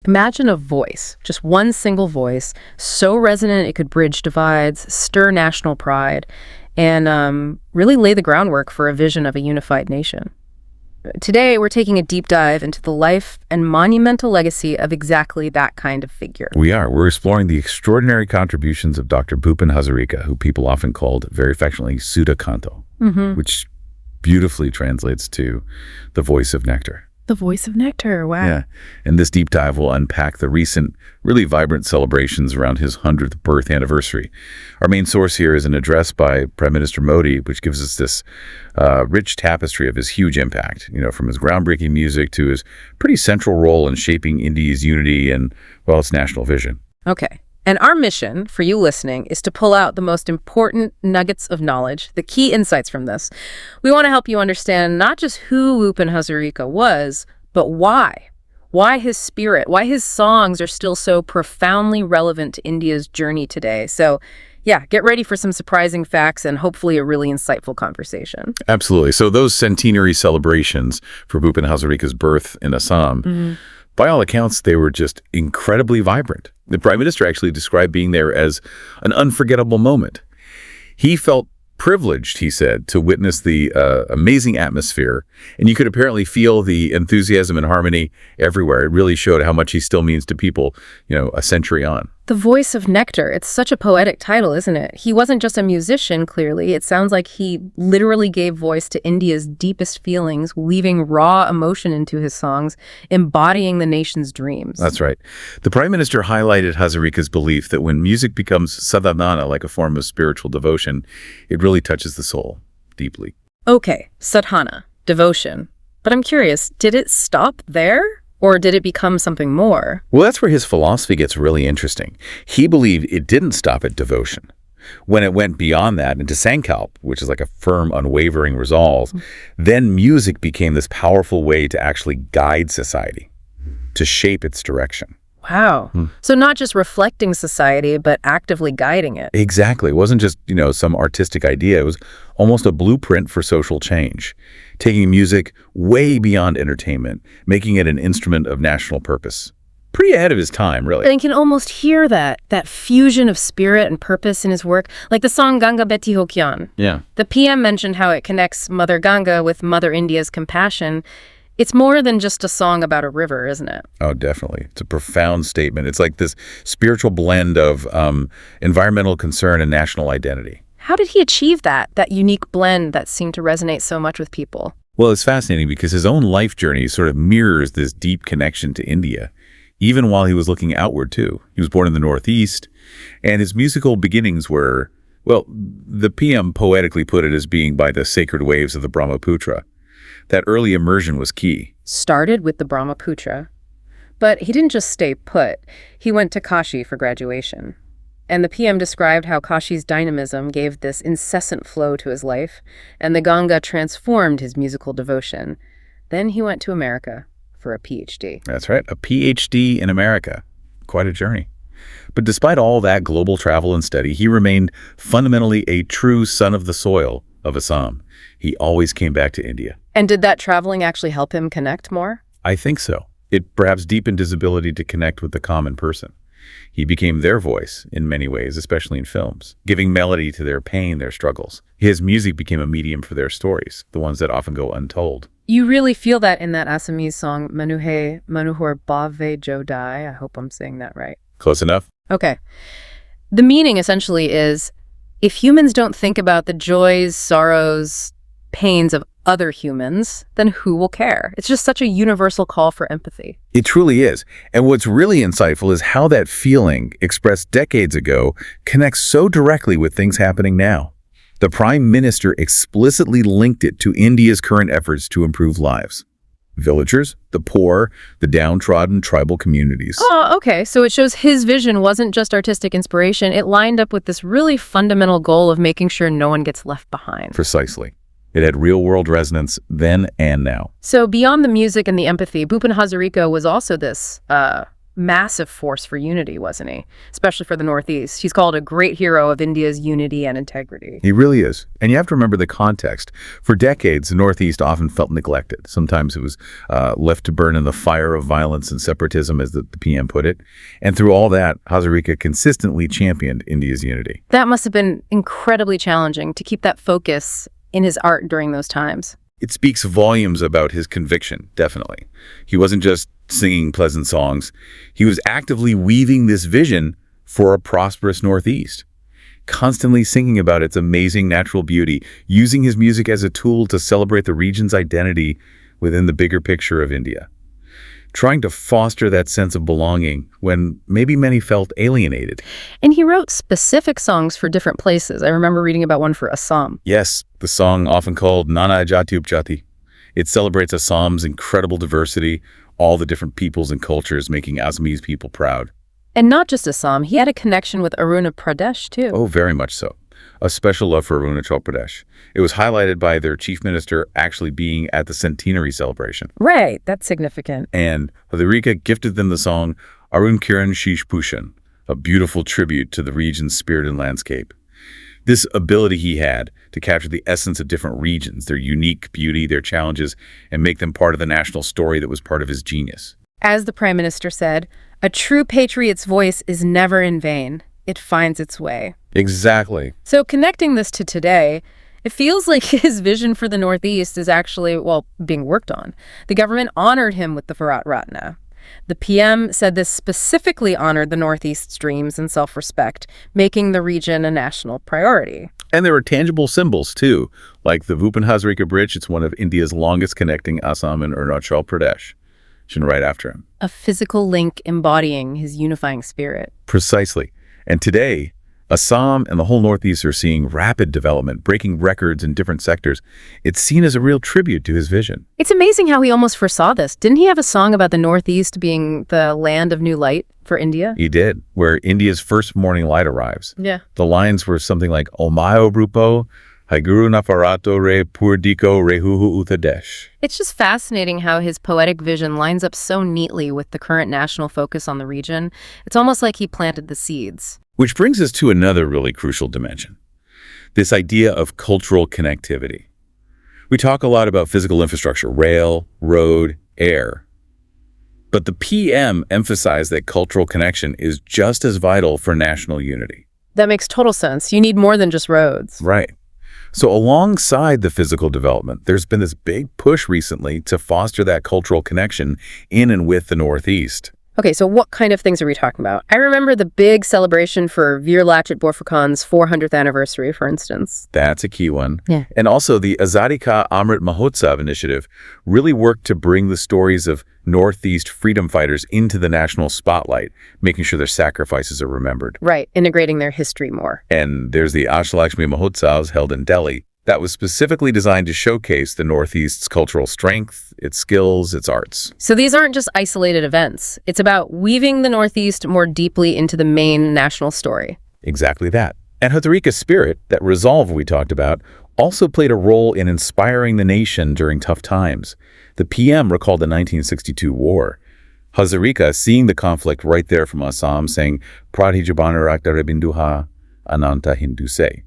Imagine a voice, just one single voice, so resonant it could bridge divides, stir national pride, and really lay the groundwork for a vision of a unified nation. Today, we're taking a deep dive into the life and monumental legacy of exactly that kind of figure. We are. We're exploring the extraordinary contributions of Dr. Bhupen Hazarika, who people often called very affectionately Sudha Kanto, which beautifully translates to the voice of Nectar. The voice of Nectar, wow. Yeah, and this deep dive will unpack the recent, really vibrant celebrations around his 100th birth anniversary. Our main source here is an address by Prime Minister Modi, which gives us this rich tapestry of his huge impact, from his groundbreaking music to his pretty central role in shaping India's unity and, well, its national vision. Okay. And our mission for you listening is to pull out the most important nuggets of knowledge, the key insights from this. We want to help you understand not just who Bhupen Hazarika was, but why. Why his spirit, why his songs are still so profoundly relevant to India's journey today. So, yeah, get ready for some surprising facts and hopefully a really insightful conversation. Absolutely. So those centenary celebrations for Bhupen Hazarika's birth in Assam, by all accounts, they were just incredibly vibrant. The Prime Minister actually described being there as an unforgettable moment. He felt privileged, he said, to witness the amazing atmosphere, and you could apparently feel the enthusiasm and harmony everywhere. It really showed how much he still means to people, a century on. The voice of Nectar, it's such a poetic title, isn't it? He wasn't just a musician, clearly. It sounds like he literally gave voice to India's deepest feelings, weaving raw emotion into his songs, embodying the nation's dreams. That's right. The Prime Minister highlighted Hazarika's belief that when music becomes sadhana, like a form of spiritual devotion, it really touches the soul deeply. Okay, sadhana, devotion. But I'm curious, did it stop there? Or did it become something more? Well, that's where his philosophy gets really interesting. He believed it didn't stop at devotion. When it went beyond that into sankalp, which is like a firm, unwavering resolve, then music became this powerful way to actually guide society, to shape its direction. Wow. So not just reflecting society, but actively guiding it. Exactly. It wasn't just, some artistic idea. It was almost a blueprint for social change, taking music way beyond entertainment, making it an instrument of national purpose. Pretty ahead of his time, really. And you can almost hear that fusion of spirit and purpose in his work, like the song Ganga Beti Ho Kyan. Yeah. The PM mentioned how it connects Mother Ganga with Mother India's compassion. It's more than just a song about a river, isn't it? Oh, definitely. It's a profound statement. It's like this spiritual blend of environmental concern and national identity. How did he achieve that unique blend that seemed to resonate so much with people? Well, it's fascinating because his own life journey sort of mirrors this deep connection to India, even while he was looking outward, too. He was born in the Northeast, and his musical beginnings were, well, the PM poetically put it as being by the sacred waves of the Brahmaputra. That early immersion was key. Started with the Brahmaputra. But he didn't just stay put. He went to Kashi for graduation. And the PM described how Kashi's dynamism gave this incessant flow to his life, and the Ganga transformed his musical devotion. Then he went to America for a PhD. That's right, a PhD in America. Quite a journey. But despite all that global travel and study, he remained fundamentally a true son of the soil of Assam. He always came back to India. And did that traveling actually help him connect more? I think so. It perhaps deepened his ability to connect with the common person. He became their voice in many ways, especially in films, giving melody to their pain, their struggles. His music became a medium for their stories, the ones that often go untold. You really feel that in that Assamese song, Manuhe Manuhor Bave Jodai. I hope I'm saying that right. Close enough? Okay. The meaning essentially is, if humans don't think about the joys, sorrows, pains of other humans, then who will care? It's just such a universal call for empathy. It truly is. And what's really insightful is how that feeling, expressed decades ago, connects so directly with things happening now. The Prime Minister explicitly linked it to India's current efforts to improve lives. Villagers, the poor, the downtrodden tribal communities. Oh, okay. So it shows his vision wasn't just artistic inspiration. It lined up with this really fundamental goal of making sure no one gets left behind. Precisely. It had real-world resonance then and now. So beyond the music and the empathy, Bhupen Hazarika was also this massive force for unity, wasn't he? Especially for the Northeast. He's called a great hero of India's unity and integrity. He really is. And you have to remember the context. For decades, the Northeast often felt neglected. Sometimes it was left to burn in the fire of violence and separatism, as the PM put it. And through all that, Hazarika consistently championed India's unity. That must have been incredibly challenging to keep that focus in his art during those times. It speaks volumes about his conviction, definitely. He wasn't just singing pleasant songs. He was actively weaving this vision for a prosperous Northeast, constantly singing about its amazing natural beauty, using his music as a tool to celebrate the region's identity within the bigger picture of India, trying to foster that sense of belonging when maybe many felt alienated. And he wrote specific songs for different places. I remember reading about one for Assam. Yes, the song often called Nana Jati Upjati. It celebrates Assam's incredible diversity, all the different peoples and cultures, making Assamese people proud. And not just Assam, he had a connection with Arunachal Pradesh, too. Oh, very much so. A special love for Arunachal Pradesh. It was highlighted by their chief minister actually being at the centenary celebration. Right, that's significant. And Hazarika gifted them the song Arun Kiran Sheesh Bhushan, a beautiful tribute to the region's spirit and landscape. This ability he had to capture the essence of different regions, their unique beauty, their challenges, and make them part of the national story that was part of his genius. As the Prime Minister said, a true patriot's voice is never in vain. It finds its way. Exactly. So connecting this to today, it feels like his vision for the Northeast is actually, being worked on. The government honored him with the Bharat Ratna. The PM said this specifically honored the Northeast's dreams and self-respect, making the region a national priority. And there were tangible symbols, too, like the Bhupen Hazarika Bridge. It's one of India's longest connecting Assam and Arunachal Pradesh. Right after him. A physical link embodying his unifying spirit. Precisely. And today, Assam and the whole Northeast are seeing rapid development, breaking records in different sectors. It's seen as a real tribute to his vision. It's amazing how he almost foresaw this. Didn't he have a song about the Northeast being the land of new light for India? He did, where India's first morning light arrives. Yeah. The lines were something like, Omayo Brupo, Haiguru Nafarato re Purdiko rehuhu utadesh. It's just fascinating how his poetic vision lines up so neatly with the current national focus on the region. It's almost like he planted the seeds. Which brings us to another really crucial dimension, this idea of cultural connectivity. We talk a lot about physical infrastructure, rail, road, air. But the PM emphasized that cultural connection is just as vital for national unity. That makes total sense. You need more than just roads. Right. So alongside the physical development, there's been this big push recently to foster that cultural connection in and with the Northeast. Okay, so what kind of things are we talking about? I remember the big celebration for Veer Lachit Borphukan's 400th anniversary, for instance. That's a key one. Yeah. And also the Azadi Ka Amrit Mahotsav initiative really worked to bring the stories of Northeast freedom fighters into the national spotlight, making sure their sacrifices are remembered. Right, integrating their history more. And there's the Ashtalakshmi Mahotsavs held in Delhi that was specifically designed to showcase the Northeast's cultural strength, its skills, its arts. So these aren't just isolated events. It's about weaving the Northeast more deeply into the main national story. Exactly that. And Hazarika's spirit, that resolve we talked about, also played a role in inspiring the nation during tough times. The PM recalled the 1962 war. Hazarika, seeing the conflict right there from Assam, saying, Pradhi Jabana Rakta Rabinduha Ananta Hinduse.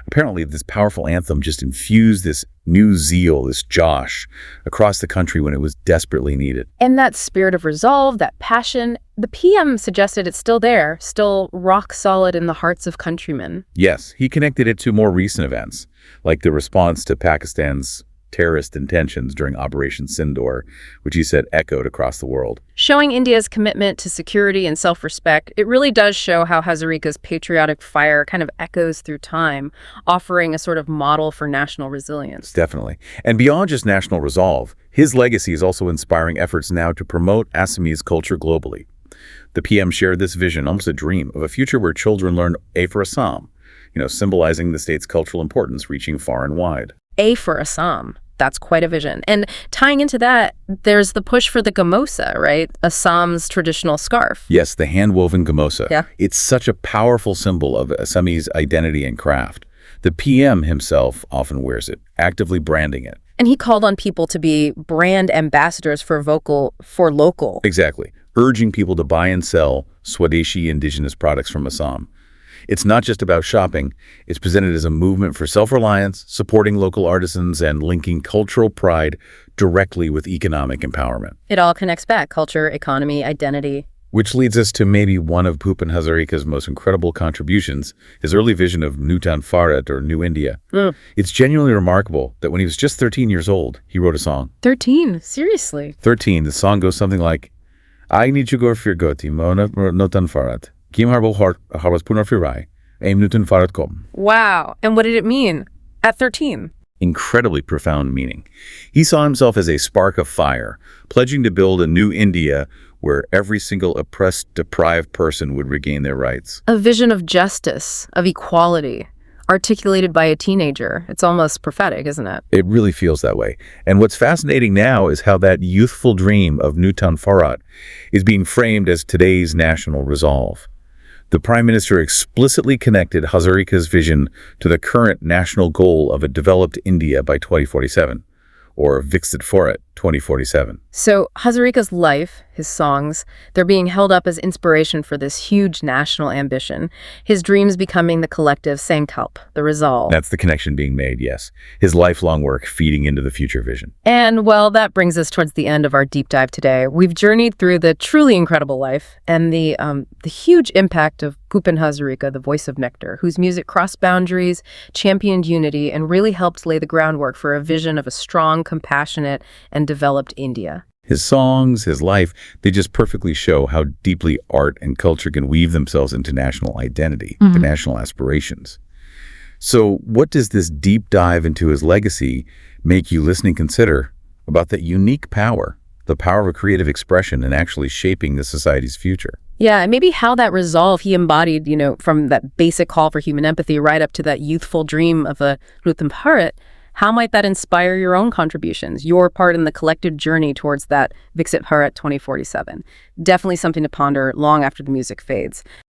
Apparently, this powerful anthem just infused this new zeal, this josh, across the country when it was desperately needed. And that spirit of resolve, that passion, the PM suggested it's still there, still rock solid in the hearts of countrymen. Yes, he connected it to more recent events, like the response to Pakistan's terrorist intentions during Operation Sindoor, which he said echoed across the world. Showing India's commitment to security and self-respect, it really does show how Hazarika's patriotic fire kind of echoes through time, offering a sort of model for national resilience. Definitely. And beyond just national resolve, his legacy is also inspiring efforts now to promote Assamese culture globally. The PM shared this vision, almost a dream, of a future where children learn A for Assam, symbolizing the state's cultural importance reaching far and wide. A for Assam. That's quite a vision. And tying into that, there's the push for the gamosa, right? Assam's traditional scarf. Yes, the hand-woven gamosa. Yeah. It's such a powerful symbol of Assamese identity and craft. The PM himself often wears it, actively branding it. And he called on people to be brand ambassadors for local. Exactly. urging people to buy and sell Swadeshi indigenous products from Assam. It's not just about shopping. It's presented as a movement for self-reliance, supporting local artisans, and linking cultural pride directly with economic empowerment. It all connects back: culture, economy, identity. Which leads us to maybe one of Bhupen Hazarika's most incredible contributions, his early vision of Newtown Bharat, or New India. It's genuinely remarkable that when he was just 13 years old, he wrote a song. 13? Seriously? 13. The song goes something like, I need you go for goti, Newtown Bharat, Kim Harbo Harwas Punar Firai, Aim Newtown Bharat Kom. Wow. And what did it mean at 13? Incredibly profound meaning. He saw himself as a spark of fire, pledging to build a new India where every single oppressed, deprived person would regain their rights. A vision of justice, of equality, articulated by a teenager. It's almost prophetic, isn't it? It really feels that way. And what's fascinating now is how that youthful dream of Newtown Bharat is being framed as today's national resolve. The Prime Minister explicitly connected Hazarika's vision to the current national goal of a developed India by 2047, or Viksit Bharat 2047. So Hazarika's life, his songs, they're being held up as inspiration for this huge national ambition, his dreams becoming the collective sankalp, the resolve. That's the connection being made, yes. His lifelong work feeding into the future vision. And, well, that brings us towards the end of our deep dive today. We've journeyed through the truly incredible life and the huge impact of Bhupen Hazarika, the voice of Nectar, whose music crossed boundaries, championed unity, and really helped lay the groundwork for a vision of a strong, compassionate, and developed India. His songs, his life, they just perfectly show how deeply art and culture can weave themselves into national identity, to national aspirations. So what does this deep dive into his legacy make you listening consider about that unique power, the power of creative expression and actually shaping the society's future? Yeah, and maybe how that resolve he embodied, from that basic call for human empathy right up to that youthful dream of a Newtown Bharat, how might that inspire your own contributions, your part in the collective journey towards that Viksit Bharat 2047? Definitely something to ponder long after the music fades.